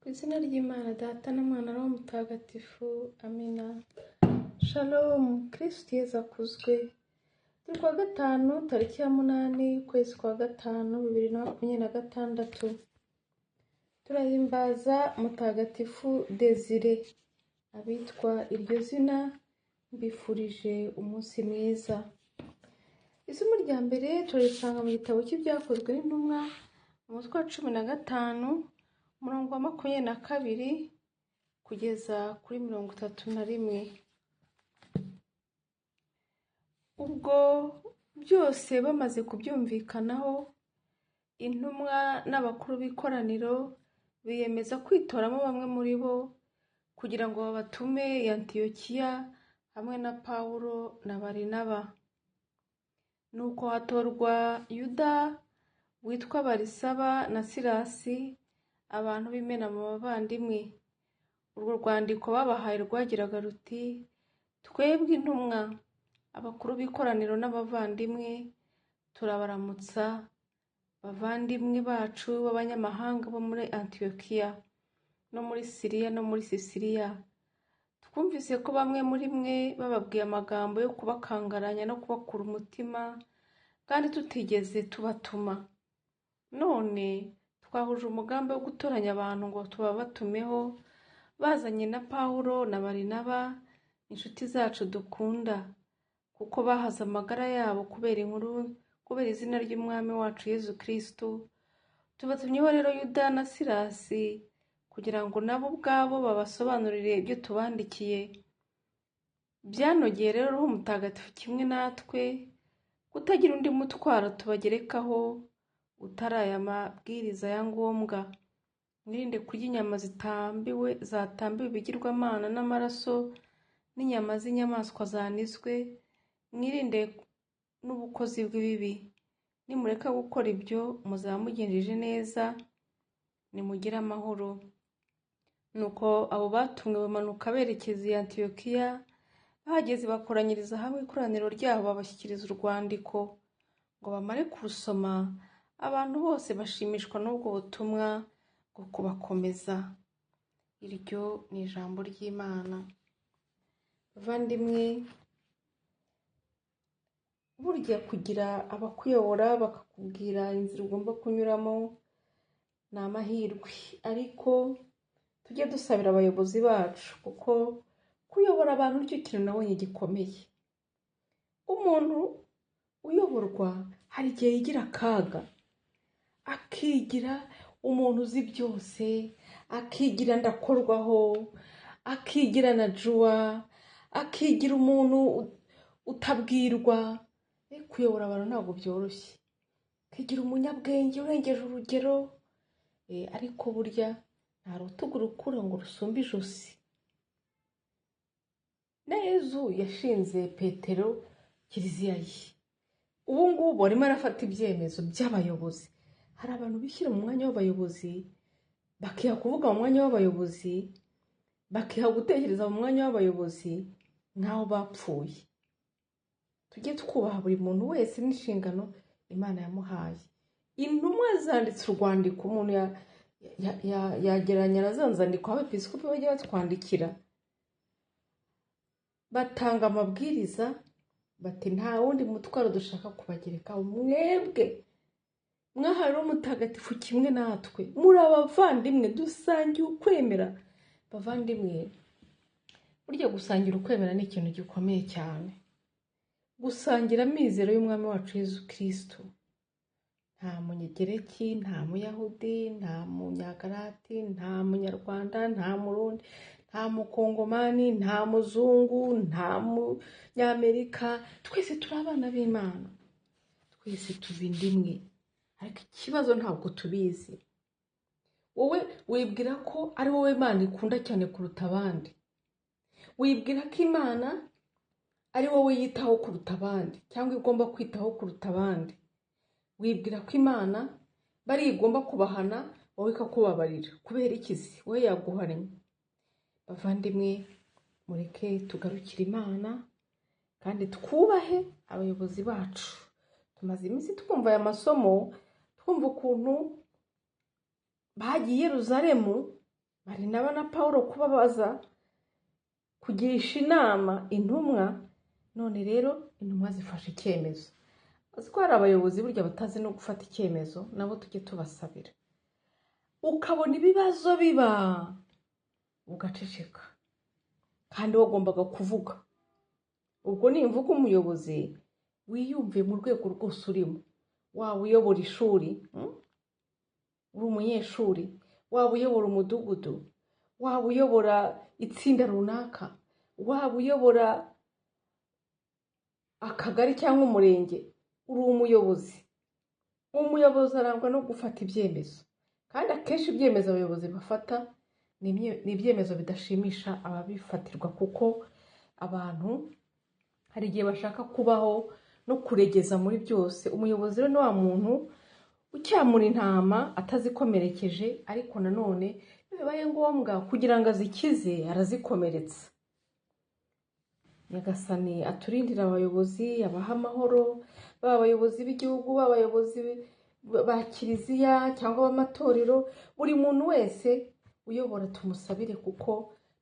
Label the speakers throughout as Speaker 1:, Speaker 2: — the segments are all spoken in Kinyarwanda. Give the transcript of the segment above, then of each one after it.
Speaker 1: Ku izina ry'Imana Data na Mwana na Mutagatifu, amina. Shalom, Kristo Yesu akuzwe. Turi kuwa gatanu tariki ya 8 ukwezi kwa gatanu 2026. Turahimbaza Mutagatifu Desire. Abitwa iryo zina mbifurije umunsi mwiza. Isomo rya mbere turisanga mu gitabo cy'ibyakozwe n'intumwa umutwe wa 15 umurongo wa 22 kugeza kuri 31. Ubwo byose bamaze kubyumvikanaho, intumwa n'abakuru b'ikoraniro biyemeza kwitoramo bamwe muri bo kugira ngo babatume i Antiyokiya hamwe na Pawulo na Barinaba. Nuko hatorwa Yuda witwa Barisaba na Silasi, abantu b'imena mu bavandimwe. Urwo rwandiko babahaye rwagiraga ruti: twebwe intumwa, abakuru b'ikoraniro n'abavandimwe, turabaramutsa bavandimwe bacu b'abanyamahanga bo muri Antiyokiya no muri Siriya no muri Sisiriya. Twumvise ko bamwe muri mwe bababwiye amagambo yo kubakangaranya no kubakura umutima, kandi tutigeze tubatuma. None twahuje umugambi wo gutoranya abantu ngo tubabatumeho, bazanye na Pawulo na Barinaba, inshuti zacu dukunda, kuko bahaze amagara yabo kubera izina ry'Umwami wacu Yesu Kristo. Tubatumyeho rero Yuda na Silasi kugira ngo nabo ubwabo babasobanurire ibyo tubandikiye. Byanogeye rero Roho Mutagatifu kimwe natwe kutagira undi mutwaro tubagerekaho utari aya mabwiriza ya ngombwa. Mwirinde kurya inyama zatambiwe ibigirwamana n'amaraso n'inyama z'inyamaswa zanizwe. Mwirinde n'ubukozi bw'ibibi. Nimureka gukora ibyo, muzaba mugenjeje neza, nimugire amahoro. Nuko abo batumwe bamanuka berekeza i Antiyokiya. Bahageze bakoranyiriza hamwe ikoraniro ryabo, babashyikiriza urwandiko. Ngo bamare kurusoma, abantu bose bashimishwa n'ubwo butumwa bwo kubakomeza. Iryo ni ijambo ry'Imana. Bavandimwe, burya kugira abakuyobora bakakubwira inzira ugomba kunyuramo ni amahirwe, ariko tujye dusabira abayobozi bacu, kuko kuyobora abantu nicyo kintu nabonye gikomeye. Umuntu uyoborwa hari igihe yigira akaga, akigira umuntu uzi byose, akigira ndakorwaho, akigira na juwa, akigira umuntu utabwirwa. Kuyobora abantu ntabwo byoroshye, akigira umunyabwenge urengeje urugero, ariko burya nta rutugu rukura ngo rusumbe ijosi. Na Yezu yashinze Petero kiliziya ye. Ubu ngubu arimo arafata ibyemezo by'abayobozi. Hari abantu bishyira mu mwanya w'abayobozi, bakiha kuvuga mu mwanya w'abayobozi, bakiha gutekereza mu mwanya w'abayobozi nk'aho bapfuye. Tujye twubaha buri muntu wese n'inshingano Imana yamuhaye. Intumwa zanditse urwandiko, umuntu yageranya na za nzandiko abepiskopi bajya batwandikira, batanga amabwiriza bati nta wundi mutwaro dushaka kubagerekaho. Mwebwe mwahawe Roho Mutagatifu kimwe natwe, muri abavandimwe, dusangiye ukwemera. Bavandimwe, burya gusangira ukwemera ni ikintu gikomeye cyane. Gusangira amizero y'Umwami wacu Yesu Kristo. Nta munyegereki, nta muyahudi, nta munyagarati, nta munyarwanda, nta murundi, nta mukongomani, nta muzungu, nta munyamerika. Twese turi abana b'Imana, twese tuzi indimwe, ariko ikibazo ntabwo tubizi. Wowe wibwira ko ari wowe Imana ikunda cyane kuruta abandi, wibwira ko Imana ari wowe yitaho kuruta abandi, cyangwa igomba kwitaho kuruta abandi. Wibwira ko Imana bari igomba kubahana, wowe ikakubabarira. Kubera ikizi wowe yaguhannye? Bavandimwe, mureke tugarukire Imana kandi twubahe abayobozi bacu. Tumaze iminsi twumva aya masomo, twumva ukuntu bagiye i Yerusalemu Barinaba na Pawulo kubabaza kugisha inama intumwa, none rero intumwa zifashe icyemezo. Azi ko hari abayobozi burya batazi no gufata icyemezo, nabo tujye tubasabira. Ukabona ibibazo biba ugaceceka, kandi wagombaga kuvuga. Ubwo nimvuga umuyobozi wiyumve mu rwego rwose urimo, waba uyobora ishuri, uri umunyeshuri, waba uyobora umudugudu, waba uyobora itsinda runaka, waba uyobora akagari cyangwa umurenge, uri umuyobozi. Umuyobozi arangwa no gufata ibyemezo, kandi akenshi ibyemezo abayobozi bafata ni ibyemezo bidashimisha ababifatirwa, kuko abantu hari igihe bashaka kubaho no kuregeza muri byose. Umuyobozi rero ni wa muntu ucyamura intama atazikomerekeje, ariko nanone iyo bibaye ngombwa kugira ngo azikize arazikomeretsa. Nyagasani aturindire abayobozi, abaha amahoro, baba abayobozi b'igihugu, baba abayobozi ba kiliziya cyangwa b'amatorero. Buri muntu wese uyobora tumusabire, kuko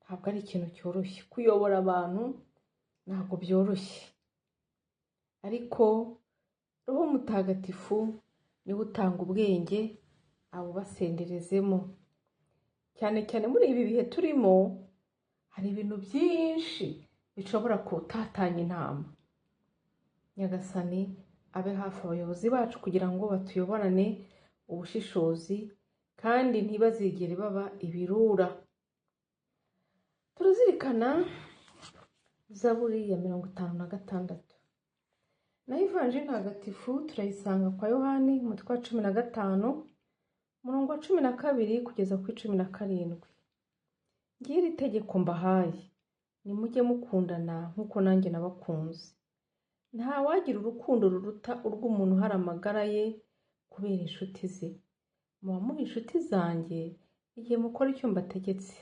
Speaker 1: ntabwo ari ikintu cyoroshye kuyobora abantu, ntabwo byoroshye. Ariko Roho Mutagatifu niwe utanga ubwenge, abubasenderezemo. Cyane cyane muri ibi bihe turimo, hari ibintu byinshi bishobora kutatanya intama. Nyagasani abe hafi abayobozi bacu kugira ngo batuyoborane ubushishozi, kandi ntibazigere baba ibirura. Turazirikana Zaburi ya 56. Naho Ivanjili ntagatifu turayisanga kwa Yohani umutwe wa 15 umurongo wa 12 kugeza ku 17. Ngiri tegeko mbahaye, nimujye mukundana nk'uko nanjye nabakunze. Nta wagira urukundo ruruta urw'umuntu hari amagara ye kubera inshuti ze. Muba muri inshuti zanjye igihe mukora icyo mbategetse.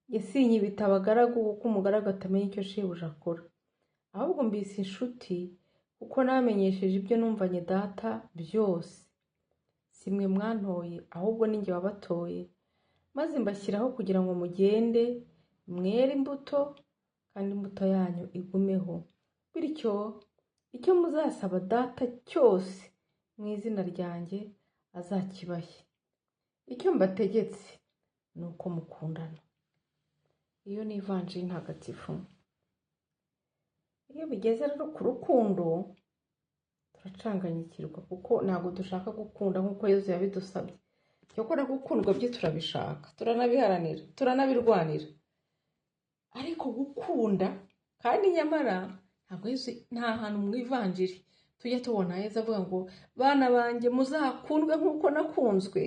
Speaker 1: Njye sinyibita abagaragu kuko umugaragu atamenya icyo shebuja akora, ahubwo mbise inshuti kuko namenyesheje ibyo numvanye data byose. Simwe mwantoye, ahubwo ni njye wabatoye, maze mbashyiraho kugira ngo mugende mwere imbuto, kandi imbuto yanyu igumeho. Bityo icyo muzasaba data cyose mu izina ryanjye azakibahe. Icyo mbategetse ni uko mukundana. Iyo ni Ivanjili ntagatifu. Iyo bigeze rero ku rukundo turacanganyikirwa, kuko ntabwo dushaka gukunda nk'uko Yesu yabidusabye. Cyokora gukundwa byo turabishaka, turanabiharanira, turanabirwanira. Ariko gukunda, kandi nyamara ntabwo Yesu, nta hantu mu Ivanjili tujya tubona Yesu avuga ngo bana banjye muzakundwe nk'uko nakunzwe.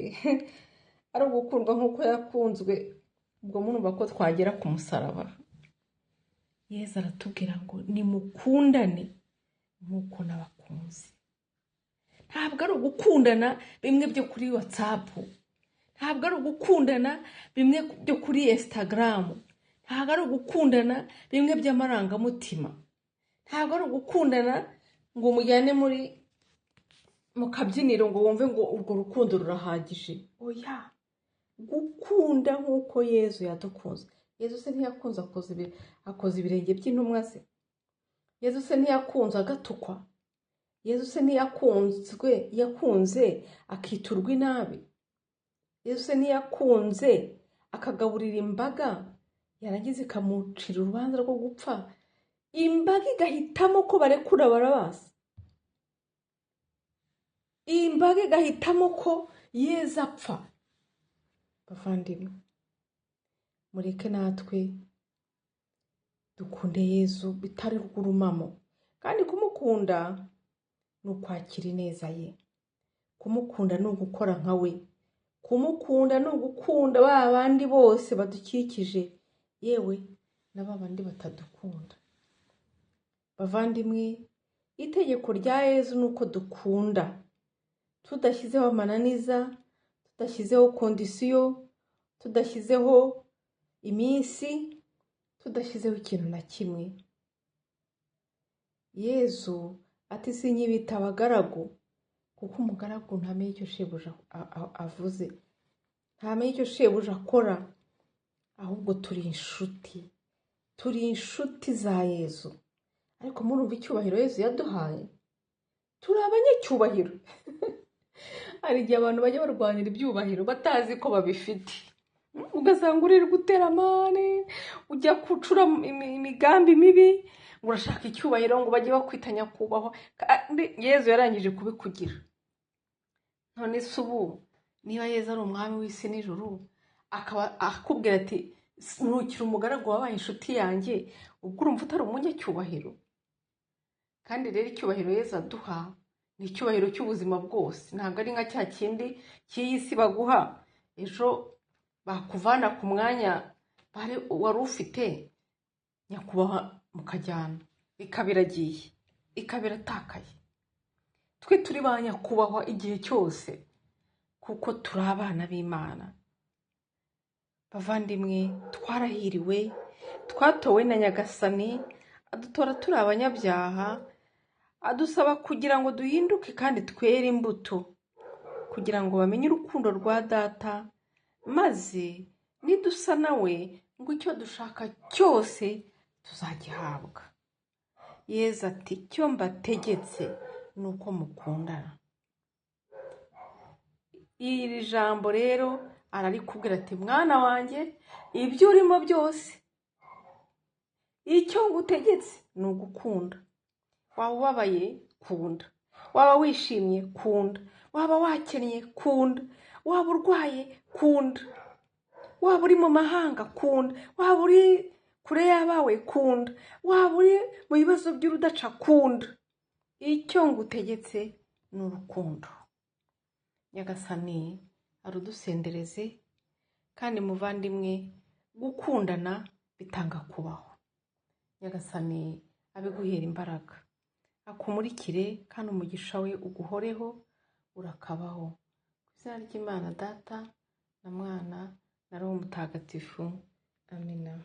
Speaker 1: Ari ugukundwa nk'uko yakunzwe, ubwo murumva ko twagera ku musaraba. Yesu aratubwira ngo nimukundane nk'uko nabakunze. Ntabwo ari ugukundana bimwe byo kuri WhatsApp, ntabwo ari ugukundana bimwe byo kuri Instagram, ntabwo ari ugukundana bimwe by'amarangamutima, ntabwo ari ugukundana ngo mujyane mu kabyiniro ngo wumve ngo urwo rukundo rurahagije. Oya, gukunda nk'uko Yesu yadukunze. Yesu se ntiyakunze akoze ibirenge by'intumwa ze? Yesu se ntiyakunze agatukwa? Yesu se yakunze akiturwa inabi? Yesu se ntiyakunze akagaburira imbaga yarangiza ikamucira urubanza rwo gupfa, imbaga igahitamo ko barekura Barabasi? Imbaga igahitamo ko Yesu apfa? Bavandimwe, mureke natwe dukunde Yesu bitari urw'urumamo. Kandi kumukunda ni ukwakira ineza ye, kumukunda ni ugukora nka we, kumukunda ni ugukunda ba bandi bose badukikije, yewe na ba bandi batadukunda. Bavandimwe, itegeko rya Yesu ni uko dukunda, tudashyizeho amananiza, tudashyizeho kondisiyo, tudashyizeho iminsi, tudashyizeho ikintu na kimwe. Yesu ati sinyibita abagaragu, kuko umugaragu ntamenye icyo shebuja avuze, ntamenye icyo shebuja akora. ahubwo turi inshuti za Yezu. Ariko murumva icyubahiro Yezu yaduhaye, turi abanyacyubahiro. Hari igihe abantu bajya barwanira ibyubahiro batazi ko babifite, ugasanga uri gutera amane, ujya gucura imigambi mibi, ngo urashaka icyubahiro, ngo bajye bakwita nyakubahwa, kandi Yezu yarangije kubikugira. None se ubu niba Yezu ari umwami w'isi n'ijuru, akaba akubwira ati ntukiri umugaragu wabaye inshuti yanjye, ubwo urumva utari umunyacyubahiro? Kandi rero icyubahiro Yezu aduha ni icyubahiro cy'ubuzima bwose, ntabwo ari nka cya kindi cy'iyi si baguha ejo bakuvana ku mwanya wari ufite nyakubahwa mukajyana, ikaba iragiye, ikaba iratakaye. Twe turi ba nyakubahwa igihe cyose, kuko turi abana b'Imana. Bavandimwe, twarahiriwe, twatowe na Nyagasani, adutora turi abanyabyaha, adusaba kugira ngo duhinduke kandi twere imbuto, kugira ngo bamenye urukundo rwa Data, maze nidusa nawe ngo icyo dushaka cyose tuzagihabwa. Yezu ati icyo mbategetse ni uko mukundana. Iri jambo rero ararikubwira ati mwana wanjye, ibyo urimo byose, icyo ngutegetse ni ugukunda. Waba ubabaye, kunda. Waba wishimye, kunda. Waba wakennye, kunda. Waba urwaye, kunda. Waba uri mu mahanga, kunda. Waba uri kure y'abawe, kunda. Waba uri mu bibazo by'urudaca, kunda. Icyo ngutegetse ni urukundo. Nyagasani arudusendereze, kandi muvandimwe, gukundana bitanga kubaho. Nyagasani abiguhera imbaraga, akumurikire kandi umugisha we uguhoreho, urakabaho. Ku izina ry'Imana Data na Mwana na Roho Mutagatifu. Amina.